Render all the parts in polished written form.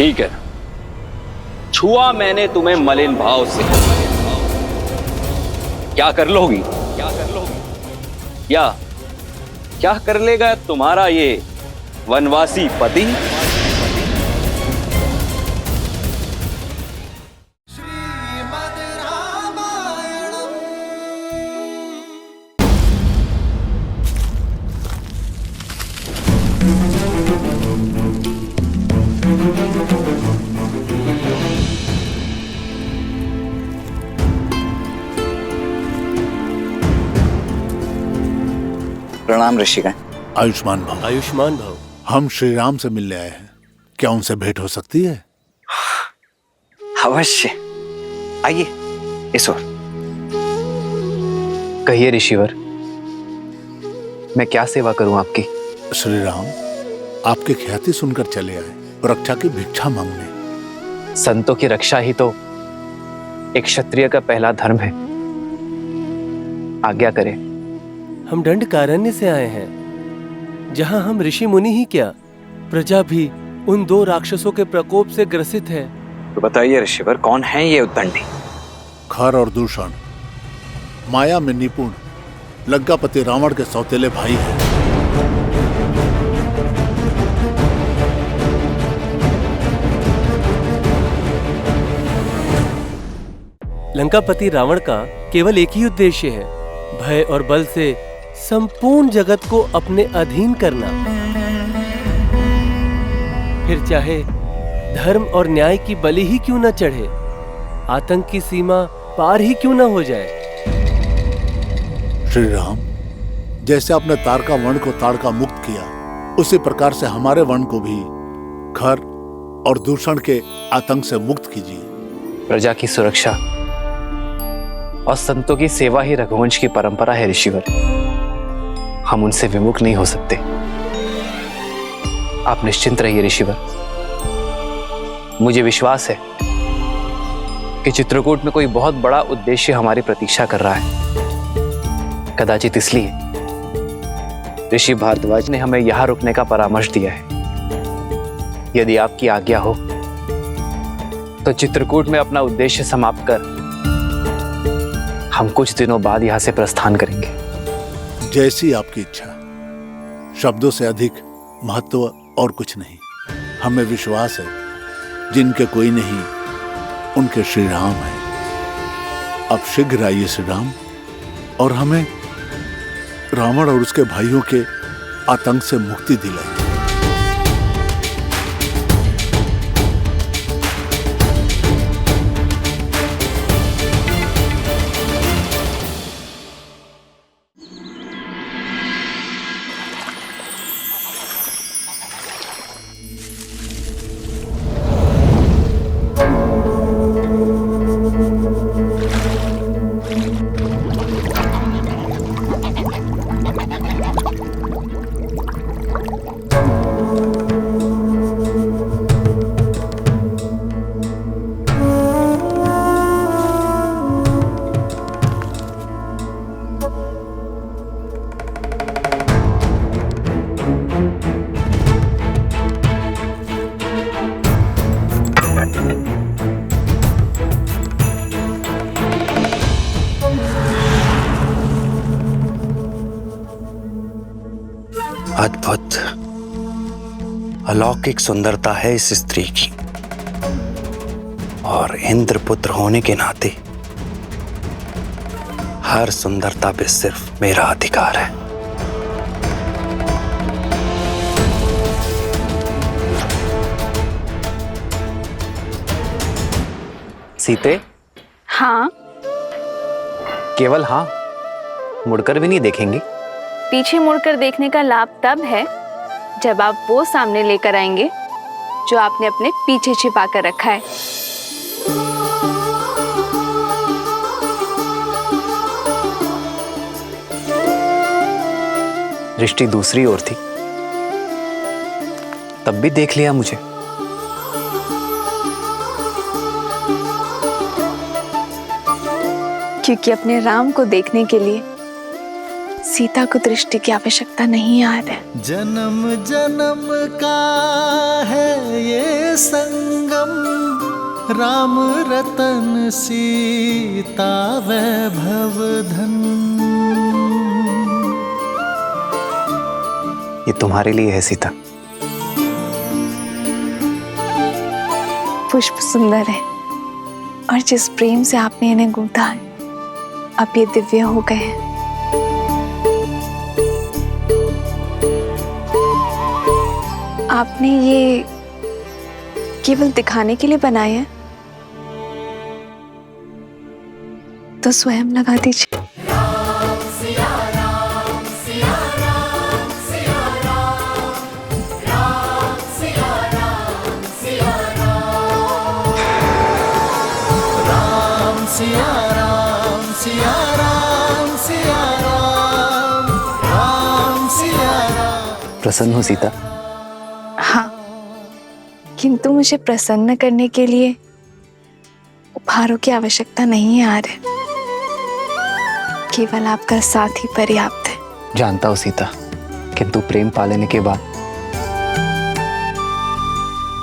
ठीक है, छुआ मैंने तुम्हें मलिन भाव से। क्या कर लोगी? क्या क्या कर लेगा तुम्हारा ये वनवासी पति? प्रणाम ऋषिगण। आयुष्मान भव। आयुष्मान भव। हम श्री राम से मिलने आए हैं, क्या उनसे भेंट हो सकती है? अवश्य, आइए इस ओर। कहिए ऋषिवर, मैं क्या सेवा करूं आपकी? श्री राम आपकी ख्याति सुनकर चले आए, रक्षा की भिक्षा मांगने। संतों की रक्षा ही तो एक क्षत्रिय का पहला धर्म है। आज्ञा करें। हम दंडकारण्य से आए हैं, जहां हम ऋषि मुनि ही क्या, प्रजा भी उन 2 राक्षसों के प्रकोप से ग्रसित है। तो बताइए ऋषिवर, कौन है ये उद्दंडी? खर और दूषण, माया में निपुण लंकापति रावण के सौतेले भाई हैं। लंकापति रावण का केवल एक ही उद्देश्य है, भय और बल से संपूर्ण जगत को अपने अधीन करना। फिर चाहे धर्म और न्याय की बलि ही क्यों न चढ़े, आतंक की सीमा पार ही क्यों न हो जाए। श्री राम, जैसे आपने तारका वर्ण को ताड़का मुक्त किया, उसी प्रकार से हमारे वर्ण को भी खर और दूषण के आतंक से मुक्त कीजिए। प्रजा की सुरक्षा और संतों की सेवा ही रघुवंश की परंपरा है ऋषिवर। हम उनसे विमुख नहीं हो सकते। आप निश्चिंत रहिए ऋषिवर। मुझे विश्वास है कि चित्रकूट में कोई बहुत बड़ा उद्देश्य हमारी प्रतीक्षा कर रहा है। कदाचित इसलिए ऋषि भारद्वाज ने हमें यहां रुकने का परामर्श दिया है। यदि आपकी आज्ञा हो तो चित्रकूट में अपना उद्देश्य समाप्त कर हम कुछ दिनों बाद यहां से प्रस्थान करेंगे। जैसी आपकी इच्छा। शब्दों से अधिक महत्व और कुछ नहीं। हमें विश्वास है, जिनके कोई नहीं उनके श्री राम है। अब शीघ्र आइए श्री राम, और हमें रावण और उसके भाइयों के आतंक से मुक्ति दिलाइए। अद्भुत अलौकिक सुंदरता है इस स्त्री की, और इंद्रपुत्र होने के नाते हर सुंदरता पे सिर्फ मेरा अधिकार है। सीते? हाँ। केवल हाँ? मुड़कर भी नहीं देखेंगी? पीछे मुड़कर देखने का लाभ तब है जब आप वो सामने लेकर आएंगे जो आपने अपने पीछे छिपा कर रखा है। दृष्टि दूसरी ओर थी, तब भी देख लिया मुझे। क्योंकि अपने राम को देखने के लिए सीता को दृष्टि की आवश्यकता नहीं आ रहा है। जन्म जन्म का है ये संगम, राम रतन सीता वैभव धन। ये तुम्हारे लिए है सीता। पुष्प सुंदर है और जिस प्रेम से आपने इन्हें गूंथा है, अब ये दिव्य हो गए हैं। आपने ये केवल दिखाने के लिए बनाए हैं, तो स्वयं लगा दीजिए। सिया राम सिया राम सिया राम, राम सिया राम। प्रसन्न हो सीता? हाँ, किंतु मुझे प्रसन्न करने के लिए उपहारों की आवश्यकता नहीं है आर्य। केवल आपका साथ ही पर्याप्त है। जानता हूँ सीता, किंतु प्रेम पा लेने के बाद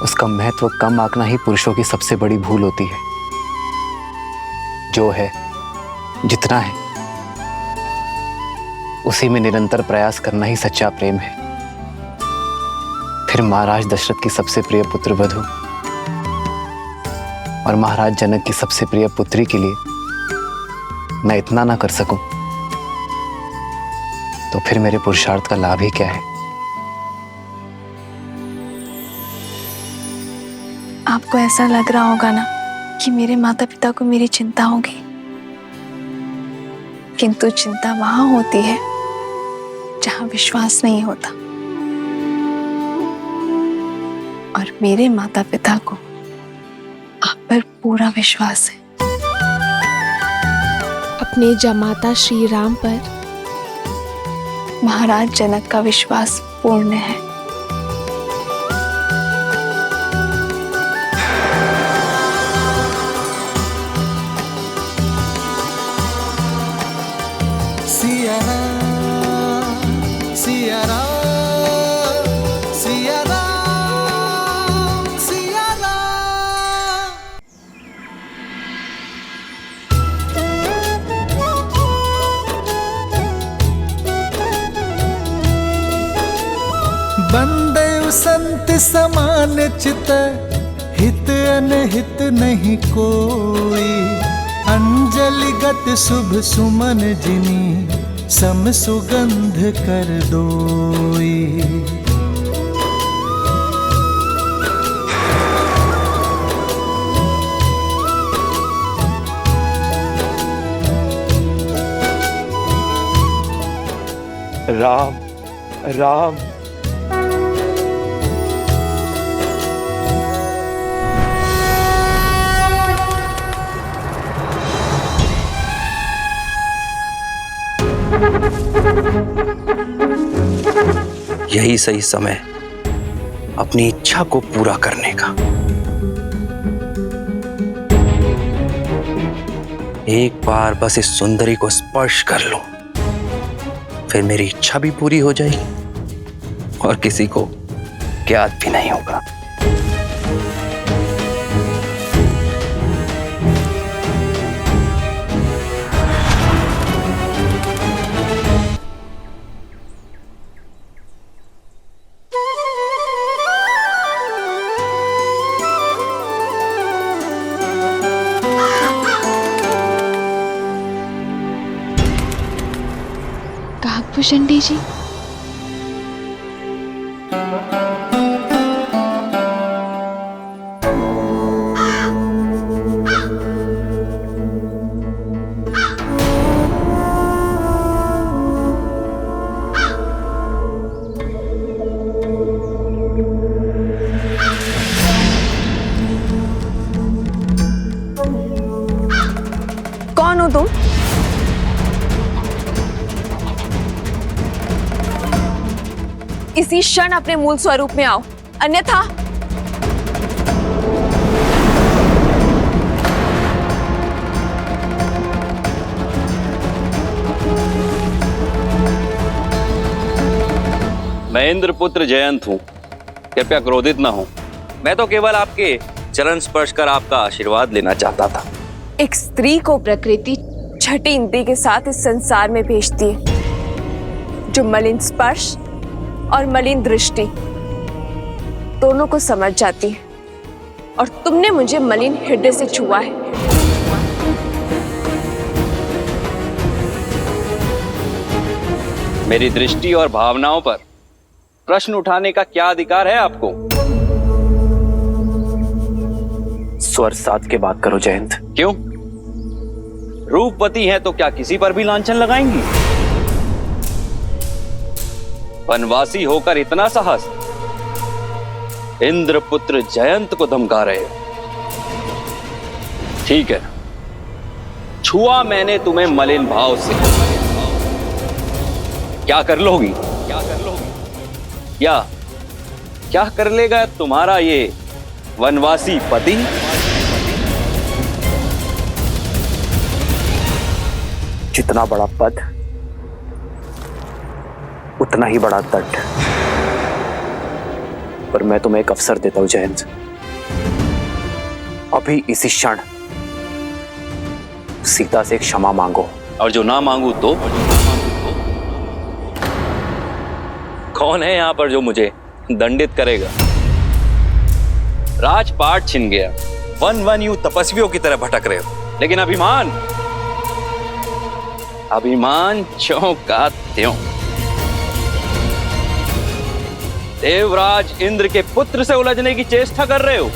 उसका महत्व कम आंकना ही पुरुषों की सबसे बड़ी भूल होती है। जो है, जितना है, उसी में निरंतर प्रयास करना ही सच्चा प्रेम है। फिर महाराज दशरथ की सबसे प्रिय पुत्र वधु और महाराज जनक की सबसे प्रिय पुत्री के लिए मैं इतना ना कर सकूं, तो फिर मेरे पुरुषार्थ का लाभ ही क्या है? आपको ऐसा लग रहा होगा ना कि मेरे माता पिता को मेरी चिंता होगी, किंतु चिंता वहां होती है जहां विश्वास नहीं होता, और मेरे माता पिता को आप पर पूरा विश्वास है। अपने जमाता श्री राम पर महाराज जनक का विश्वास पूर्ण है। सिया राम सिया राम सिया राम सिया राम। बंदे संत समान चित, हित अनहित नहीं कोई। अंजलि गत शुभ सुमन जिनी, सम सुगंध कर दोई। राम राम। यही सही समय अपनी इच्छा को पूरा करने का। एक बार बस इस सुंदरी को स्पर्श कर लूं, फिर मेरी इच्छा भी पूरी हो जाएगी और किसी को ज्ञात भी नहीं होगा। काकभूषणी जी, कौन हो तुम? इसी क्षण अपने मूल स्वरूप में आओ, अन्यथा महेंद्र पुत्र जयंत हूँ, कृपया क्रोधित ना हो। मैं तो केवल आपके चरण स्पर्श कर आपका आशीर्वाद लेना चाहता था। एक स्त्री को प्रकृति छठी इंद्री के साथ इस संसार में भेजती है, जो मलिन स्पर्श और मलिन दृष्टि दोनों को समझ जाती है, और तुमने मुझे मलिन हृदय से छुआ है। मेरी दृष्टि और भावनाओं पर प्रश्न उठाने का क्या अधिकार है आपको? स्वर साध के बात करो जयंत। क्यों? रूपवती हैं तो क्या किसी पर भी लांछन लगाएंगी? वनवासी होकर इतना साहस, इंद्रपुत्र जयंत को धमका रहे हो। ठीक है, छुआ मैंने तुम्हें मलिन भाव से, क्या कर लोगी? क्या कर लेगा तुम्हारा ये वनवासी पति? जितना बड़ा पद उतना ही बड़ा तट। पर मैं तुम्हें एक अवसर देता हूं जयंत, अभी इसी क्षण सीता से एक क्षमा मांगो। और जो ना मांगू तो? कौन है यहां पर जो मुझे दंडित करेगा? राजपाट छिन गया, वन वन यूं तपस्वियों की तरह भटक रहे हो, लेकिन अभिमान ज्यों का त्यों। देवराज इंद्र के पुत्र से उलझने की चेष्टा कर रहे हो।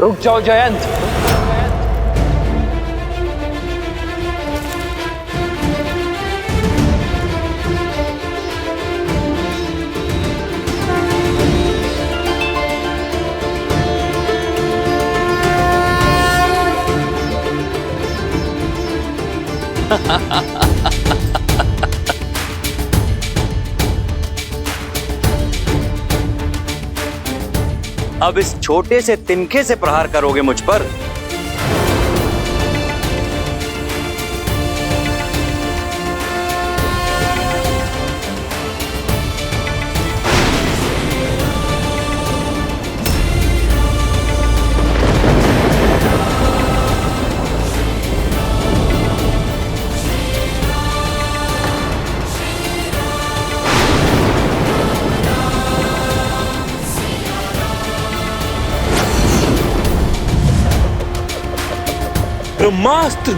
रुक जाओ जयंत। अब इस छोटे से तिनके से प्रहार करोगे मुझ पर? ब्रह्मास्त्र!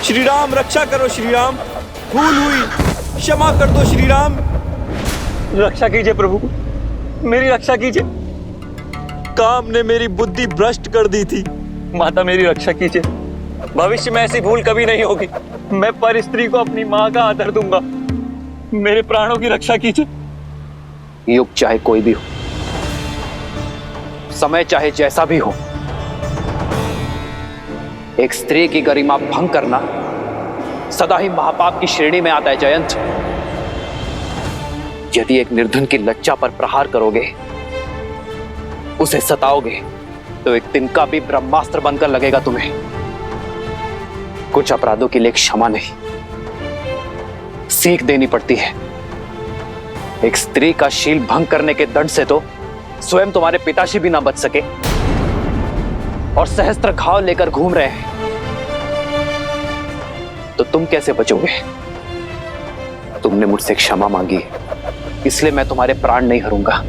श्री राम रक्षा करो श्री राम, भूल हुई, क्षमा कर दो श्री राम। रक्षा कीजिए प्रभु, मेरी रक्षा कीजिए। काम ने मेरी बुद्धि भ्रष्ट कर दी थी। माता मेरी रक्षा कीजिए, भविष्य में ऐसी भूल कभी नहीं होगी। मैं पर स्त्री को अपनी मां का आदर दूंगा। मेरे प्राणों की रक्षा कीजिए। युग चाहे कोई भी हो, समय चाहे जैसा भी हो, एक स्त्री की गरिमा भंग करना सदा ही महापाप की श्रेणी में आता है जयंत। यदि एक निर्धन की लज्जा पर प्रहार करोगे, उसे सताओगे, तो एक तिनका भी ब्रह्मास्त्र बनकर लगेगा तुम्हें। कुछ अपराधों के लिए क्षमा नहीं, सीख देनी पड़ती है। एक स्त्री का शील भंग करने के दंड से तो स्वयं तुम्हारे पिताश्री भी ना बच सके। और सहस्त्र घाव लेकर घूम रहे हैं, तो तुम कैसे बचोगे? तुमने मुझसे क्षमा मांगी, इसलिए मैं तुम्हारे प्राण नहीं हरूंगा।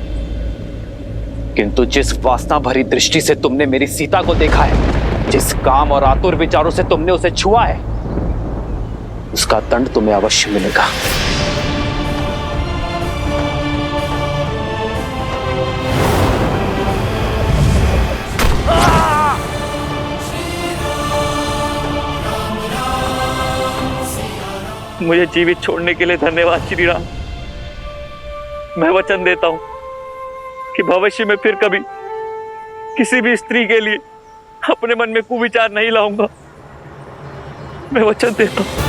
किंतु जिस वासना भरी दृष्टि से तुमने मेरी सीता को देखा है, जिस काम और आतुर विचारों से तुमने उसे छुआ है, उसका दंड तुम्हें अवश्य मिलेगा। मुझे जीवित छोड़ने के लिए धन्यवाद श्री राम। मैं वचन देता हूं कि भविष्य में फिर कभी किसी भी स्त्री के लिए अपने मन में कुविचार नहीं लाऊंगा। मैं वचन देता हूं।